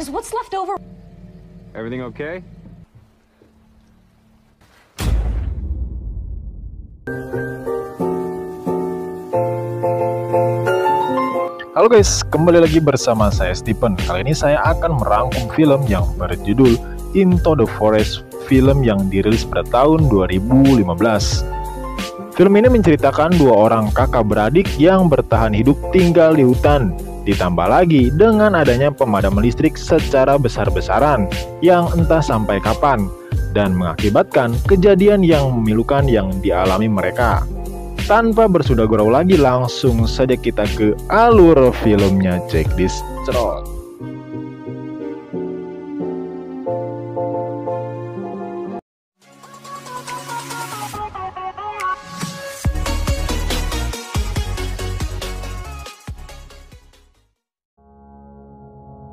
Is what's left over? Everything okay? Halo guys, kembali lagi bersama saya Stephen. Kali ini saya akan merangkum film yang berjudul Into the Forest, film yang dirilis pada tahun 2015. Film ini menceritakan dua orang kakak beradik yang bertahan hidup tinggal di hutan. Ditambah lagi dengan adanya pemadam listrik secara besar-besaran yang entah sampai kapan, dan mengakibatkan kejadian yang memilukan yang dialami mereka. Tanpa bersudah gurau lagi, langsung saja kita ke alur filmnya. Check this out.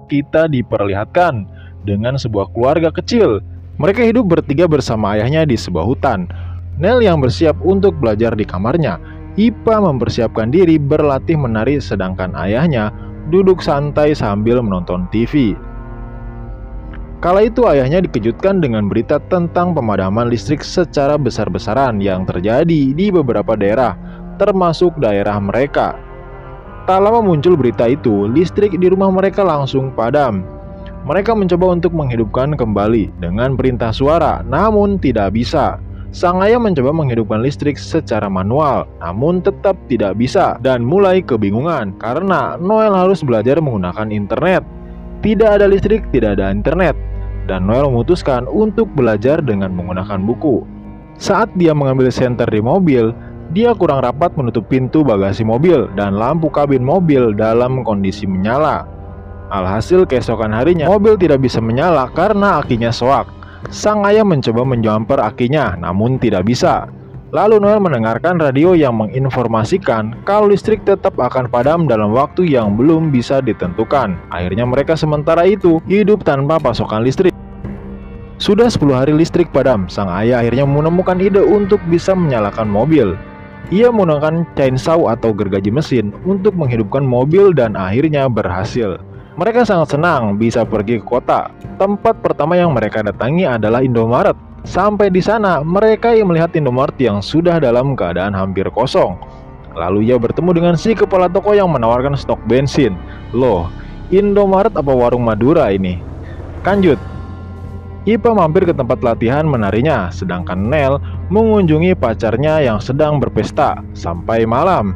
Kita diperlihatkan dengan sebuah keluarga kecil. Mereka hidup bertiga bersama ayahnya di sebuah hutan. Nell yang bersiap untuk belajar di kamarnya. Ipa mempersiapkan diri berlatih menari, sedangkan ayahnya duduk santai sambil menonton TV. Kala itu ayahnya dikejutkan dengan berita tentang pemadaman listrik secara besar-besaran yang terjadi di beberapa daerah, termasuk daerah mereka. Tak lama muncul berita itu, listrik di rumah mereka langsung padam. Mereka mencoba untuk menghidupkan kembali dengan perintah suara, namun tidak bisa. Sang ayah mencoba menghidupkan listrik secara manual, namun tetap tidak bisa, dan mulai kebingungan karena Noel harus belajar menggunakan internet. Tidak ada listrik, tidak ada internet, dan Noel memutuskan untuk belajar dengan menggunakan buku. Saat dia mengambil senter di mobil, dia kurang rapat menutup pintu bagasi mobil dan lampu kabin mobil dalam kondisi menyala. Alhasil keesokan harinya, mobil tidak bisa menyala karena akinya soak. Sang ayah mencoba menjumper akinya, namun tidak bisa. Lalu Noel mendengarkan radio yang menginformasikan kalau listrik tetap akan padam dalam waktu yang belum bisa ditentukan. Akhirnya mereka sementara itu hidup tanpa pasokan listrik. Sudah 10 hari listrik padam, sang ayah akhirnya menemukan ide untuk bisa menyalakan mobil. Ia menggunakan chainsaw atau gergaji mesin untuk menghidupkan mobil dan akhirnya berhasil. Mereka sangat senang bisa pergi ke kota. Tempat pertama yang mereka datangi adalah Indomaret. Sampai di sana, mereka melihat Indomaret yang sudah dalam keadaan hampir kosong. Lalu ia bertemu dengan si kepala toko yang menawarkan stok bensin. Loh, Indomaret apa warung Madura ini? Lanjut. Ipa mampir ke tempat latihan menarinya, sedangkan Nell mengunjungi pacarnya yang sedang berpesta sampai malam.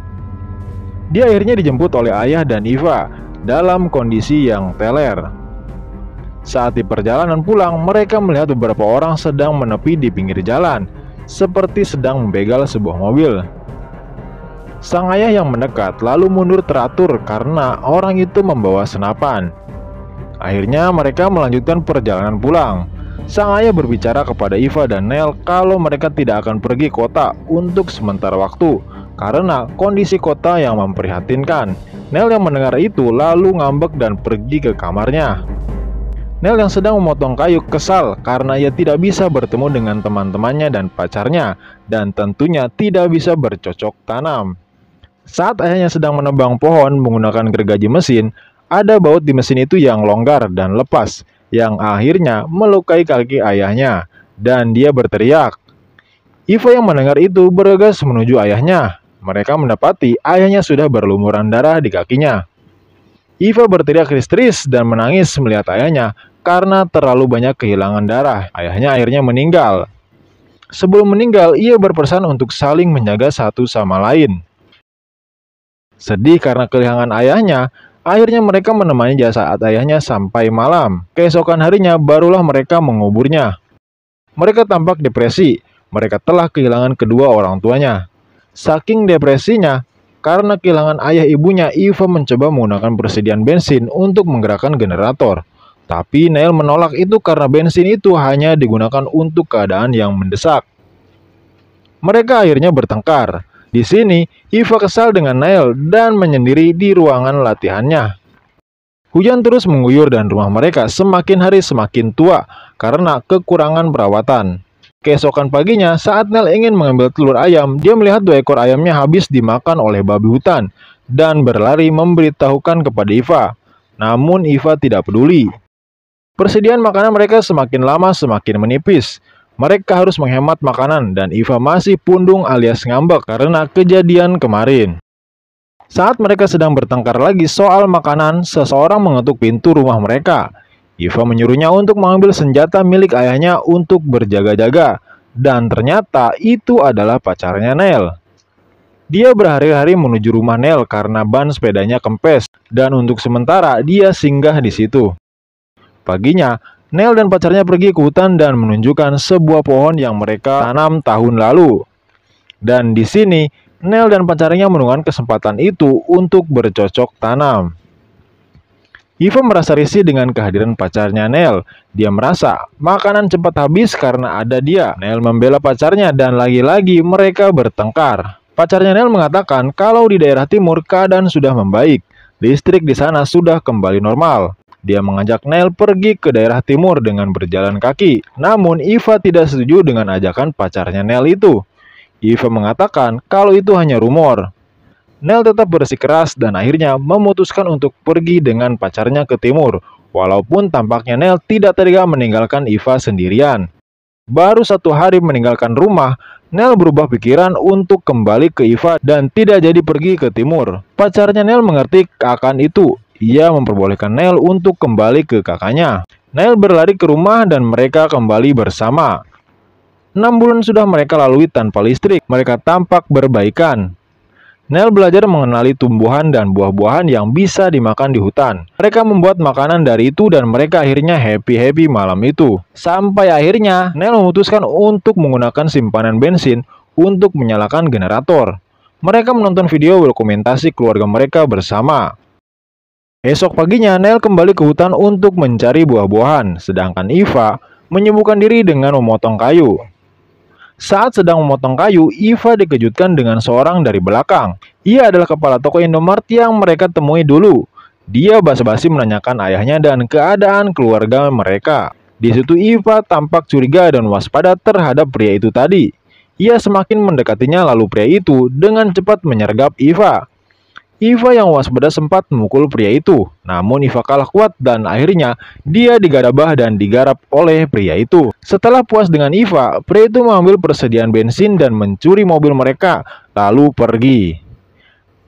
Dia akhirnya dijemput oleh ayah dan Iva dalam kondisi yang teler. Saat di perjalanan pulang, mereka melihat beberapa orang sedang menepi di pinggir jalan, seperti sedang membegal sebuah mobil. Sang ayah yang mendekat lalu mundur teratur karena orang itu membawa senapan. Akhirnya mereka melanjutkan perjalanan pulang. Sang ayah berbicara kepada Iva dan Nell kalau mereka tidak akan pergi kota untuk sementara waktu karena kondisi kota yang memprihatinkan. Nell yang mendengar itu lalu ngambek dan pergi ke kamarnya. Nell yang sedang memotong kayu kesal karena ia tidak bisa bertemu dengan teman-temannya dan pacarnya, dan tentunya tidak bisa bercocok tanam. Saat ayahnya sedang menebang pohon menggunakan gergaji mesin, ada baut di mesin itu yang longgar dan lepas, yang akhirnya melukai kaki ayahnya, dan dia berteriak. Iva yang mendengar itu bergegas menuju ayahnya. Mereka mendapati ayahnya sudah berlumuran darah di kakinya. Iva berteriak histeris dan menangis melihat ayahnya karena terlalu banyak kehilangan darah. Ayahnya akhirnya meninggal. Sebelum meninggal, ia berpesan untuk saling menjaga satu sama lain. Sedih karena kehilangan ayahnya, akhirnya mereka menemani jasad ayahnya sampai malam. Keesokan harinya barulah mereka menguburnya. Mereka tampak depresi. Mereka telah kehilangan kedua orang tuanya. Saking depresinya, karena kehilangan ayah ibunya, Iva mencoba menggunakan persediaan bensin untuk menggerakkan generator. Tapi Nell menolak itu karena bensin itu hanya digunakan untuk keadaan yang mendesak. Mereka akhirnya bertengkar. Di sini, Iva kesal dengan Nell dan menyendiri di ruangan latihannya. Hujan terus mengguyur dan rumah mereka semakin hari semakin tua karena kekurangan perawatan. Keesokan paginya, saat Nell ingin mengambil telur ayam, dia melihat 2 ekor ayamnya habis dimakan oleh babi hutan dan berlari memberitahukan kepada Iva. Namun Iva tidak peduli. Persediaan makanan mereka semakin lama semakin menipis. Mereka harus menghemat makanan dan Eva masih pundung alias ngambek karena kejadian kemarin. Saat mereka sedang bertengkar lagi soal makanan, seseorang mengetuk pintu rumah mereka. Eva menyuruhnya untuk mengambil senjata milik ayahnya untuk berjaga-jaga. Dan ternyata itu adalah pacarnya Neil. Dia berhari-hari menuju rumah Neil karena ban sepedanya kempes. Dan untuk sementara dia singgah di situ. Paginya, Neil dan pacarnya pergi ke hutan dan menunjukkan sebuah pohon yang mereka tanam tahun lalu. Dan di sini, Neil dan pacarnya menemukan kesempatan itu untuk bercocok tanam. Eva merasa risih dengan kehadiran pacarnya Neil. Dia merasa makanan cepat habis karena ada dia. Neil membela pacarnya dan lagi-lagi mereka bertengkar. Pacarnya Neil mengatakan kalau di daerah timur keadaan sudah membaik. Listrik di sana sudah kembali normal. Dia mengajak Neil pergi ke daerah timur dengan berjalan kaki. Namun Eva tidak setuju dengan ajakan pacarnya Neil itu. Eva mengatakan kalau itu hanya rumor. Neil tetap bersikeras dan akhirnya memutuskan untuk pergi dengan pacarnya ke timur. Walaupun tampaknya Neil tidak tega meninggalkan Eva sendirian. Baru 1 hari meninggalkan rumah, Neil berubah pikiran untuk kembali ke Eva dan tidak jadi pergi ke timur. Pacarnya Neil mengerti akan itu. Ia memperbolehkan Neil untuk kembali ke kakaknya. Neil berlari ke rumah dan mereka kembali bersama. 6 bulan sudah mereka lalui tanpa listrik. Mereka tampak berbaikan. Neil belajar mengenali tumbuhan dan buah-buahan yang bisa dimakan di hutan. Mereka membuat makanan dari itu dan mereka akhirnya happy-happy malam itu. Sampai akhirnya Neil memutuskan untuk menggunakan simpanan bensin untuk menyalakan generator. Mereka menonton video dokumentasi keluarga mereka bersama. Esok paginya, Neil kembali ke hutan untuk mencari buah-buahan, sedangkan Eva menyibukkan diri dengan memotong kayu. Saat sedang memotong kayu, Eva dikejutkan dengan seorang dari belakang. Ia adalah kepala toko Indomart yang mereka temui dulu. Dia basa-basi menanyakan ayahnya dan keadaan keluarga mereka. Di situ Eva tampak curiga dan waspada terhadap pria itu tadi. Ia semakin mendekatinya lalu pria itu dengan cepat menyergap Eva. Eva yang waspada sempat memukul pria itu, namun Eva kalah kuat dan akhirnya dia digadabah dan digarap oleh pria itu. Setelah puas dengan Eva, pria itu mengambil persediaan bensin dan mencuri mobil mereka, lalu pergi.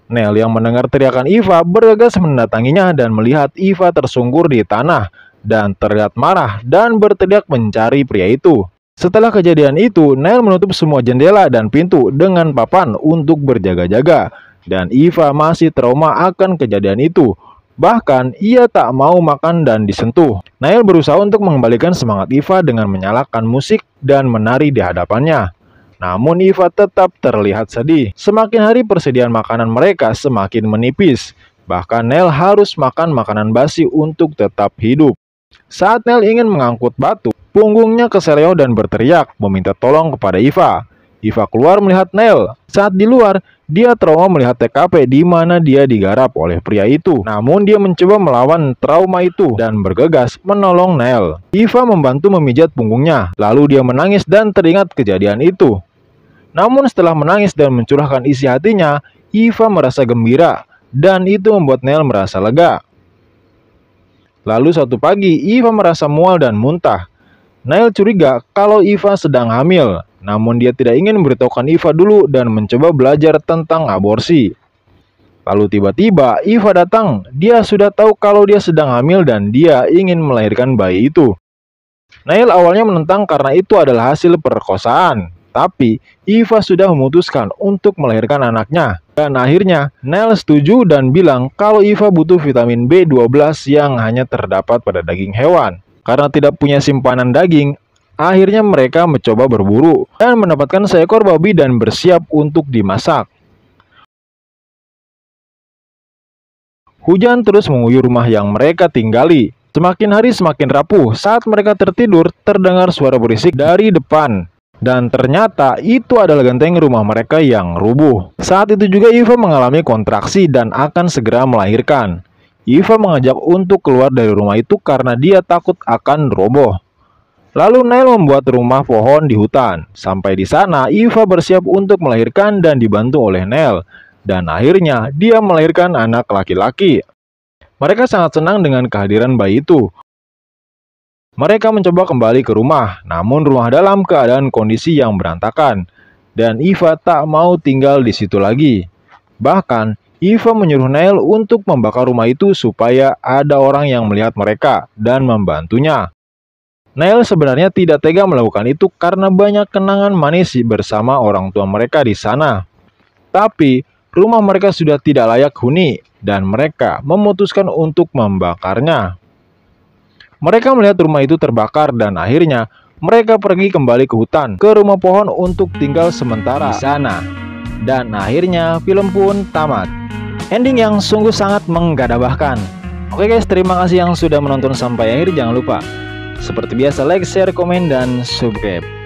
Neil yang mendengar teriakan Eva bergegas mendatanginya dan melihat Eva tersungkur di tanah dan terlihat marah dan berteriak mencari pria itu. Setelah kejadian itu, Neil menutup semua jendela dan pintu dengan papan untuk berjaga-jaga. Dan Eva masih trauma akan kejadian itu. Bahkan ia tak mau makan dan disentuh. Neil berusaha untuk mengembalikan semangat Eva dengan menyalakan musik dan menari di hadapannya. Namun Eva tetap terlihat sedih. Semakin hari persediaan makanan mereka semakin menipis. Bahkan Neil harus makan makanan basi untuk tetap hidup. Saat Neil ingin mengangkut batu, punggungnya keseleo dan berteriak meminta tolong kepada Eva. Eva keluar melihat Neil. Saat di luar, dia trauma melihat TKP di mana dia digarap oleh pria itu. Namun dia mencoba melawan trauma itu dan bergegas menolong Neil. Eva membantu memijat punggungnya. Lalu dia menangis dan teringat kejadian itu. Namun setelah menangis dan mencurahkan isi hatinya, Eva merasa gembira dan itu membuat Neil merasa lega. Lalu suatu pagi, Eva merasa mual dan muntah. Neil curiga kalau Eva sedang hamil, namun dia tidak ingin memberitahukan Eva dulu dan mencoba belajar tentang aborsi. Lalu tiba-tiba Eva datang. Dia sudah tahu kalau dia sedang hamil dan dia ingin melahirkan bayi itu. Neil awalnya menentang karena itu adalah hasil perkosaan. Tapi Eva sudah memutuskan untuk melahirkan anaknya. Dan akhirnya Neil setuju dan bilang kalau Eva butuh vitamin B12 yang hanya terdapat pada daging hewan. Karena tidak punya simpanan daging, akhirnya mereka mencoba berburu dan mendapatkan seekor babi dan bersiap untuk dimasak. Hujan terus mengguyur rumah yang mereka tinggali. Semakin hari semakin rapuh. Saat mereka tertidur, terdengar suara berisik dari depan. Dan ternyata itu adalah genteng rumah mereka yang rubuh. Saat itu juga Eva mengalami kontraksi dan akan segera melahirkan. Eva mengajak untuk keluar dari rumah itu karena dia takut akan roboh. Lalu Neil membuat rumah pohon di hutan. Sampai di sana, Eva bersiap untuk melahirkan dan dibantu oleh Neil. Dan akhirnya dia melahirkan anak laki-laki. Mereka sangat senang dengan kehadiran bayi itu. Mereka mencoba kembali ke rumah, namun rumah dalam keadaan kondisi yang berantakan, dan Eva tak mau tinggal di situ lagi. Bahkan, Eva menyuruh Neil untuk membakar rumah itu supaya ada orang yang melihat mereka dan membantunya. Neil sebenarnya tidak tega melakukan itu karena banyak kenangan manis bersama orang tua mereka di sana. Tapi, rumah mereka sudah tidak layak huni dan mereka memutuskan untuk membakarnya. Mereka melihat rumah itu terbakar dan akhirnya mereka pergi kembali ke hutan, ke rumah pohon untuk tinggal sementara di sana. Dan akhirnya film pun tamat. Ending yang sungguh sangat menggadabahkan. Oke guys, terima kasih yang sudah menonton sampai akhir. Jangan lupa seperti biasa like, share, komen, dan subscribe.